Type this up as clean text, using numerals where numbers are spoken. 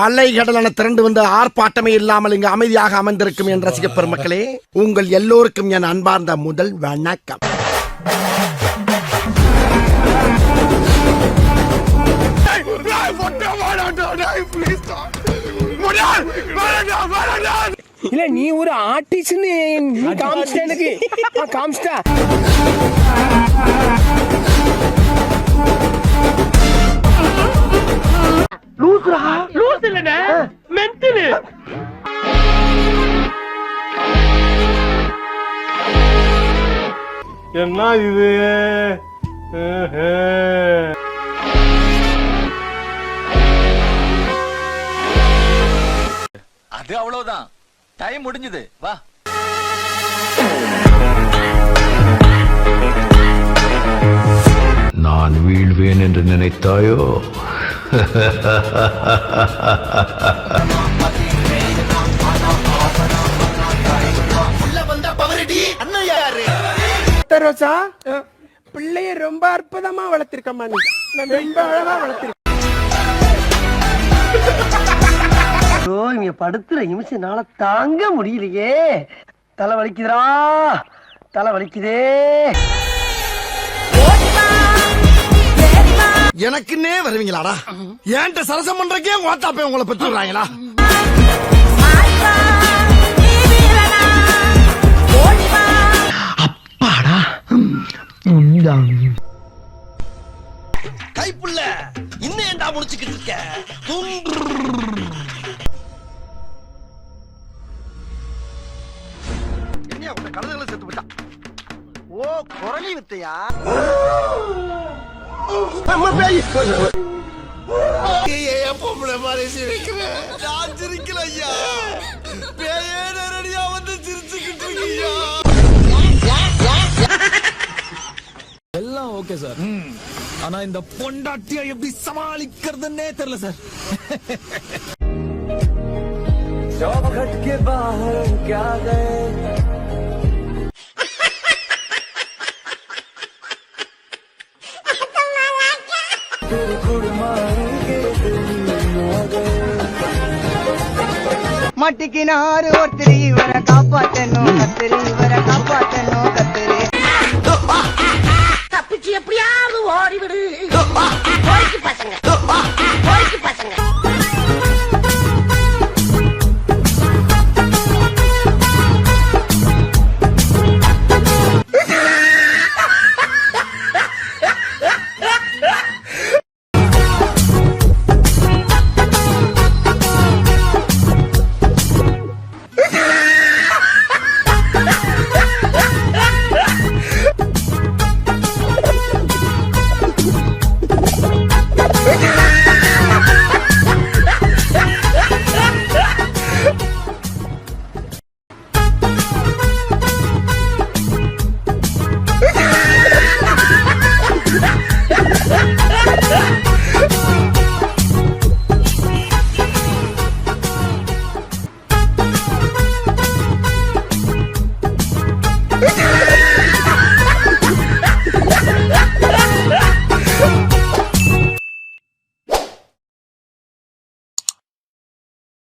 அலைகடலான திரண்டு வந்து ஆர்ப்பாட்டமே இல்லாமல் இங்கு அமைதியாக அமர்ந்திருக்கும் என் ரசிக பெருமக்களே, உங்கள் எல்லோருக்கும் என் அன்பார்ந்த முதல் வணக்கம். இல்ல நீ ஒரு ஆர்டிஸ்ட் காமிச்சிட்ட எனக்கு காமிச்சிட்டா. லூஸ் இல்லனே மென்டல். என்ன இது? அது அவ்வளவுதான், டைம் முடிஞ்சது, வா. நான் வீழ்வேன் என்று நினைத்தாயோ? ரோசா பிள்ளைய ரொம்ப அற்புதமா வளர்த்திருக்கம்மா, நீ ரொம்ப அழகா வளர்த்திருக்க. இங்க படுத்துற நிமிஷம்னால தாங்க முடியலையே. தலை வலிக்குதுடா, தலை வலிக்குதே. எனக்குன்னே வருவீங்களாடா? ஏன்ட்ட சரசம் பண்றக்கே ஓட்டாப்பே உங்களை பெற்று விடுறாங்களா? அப்பாடா கைப்புள்ள இன்னும் ஏன்டா முடிச்சுக்கிட்டு இருக்க? என்ன உங்க கழுதைகளை செத்து விட்டா? ஓ, குரலி வித்தையா? பொம்பளை மாதிரி சிரிக்கிறேன். நான் சிரிக்கல ஐயா, பேயே நேரடியா வந்து சிரிச்சுக்கிட்டு இருக்கீங்க. எல்லாம் ஓகே சார், ஆனா இந்த பொண்டாட்டியை எப்படி சமாளிக்கிறதுன்னே தெரியல சார். மட்டிக்கினாரு ஒருத்தர் இவரை காப்பாத்தணும், கத்திரி இவரை காப்பாத்தணும், கத்திரி. தப்பிச்சு எப்படியாவது ஓடிவிடு பசங்க.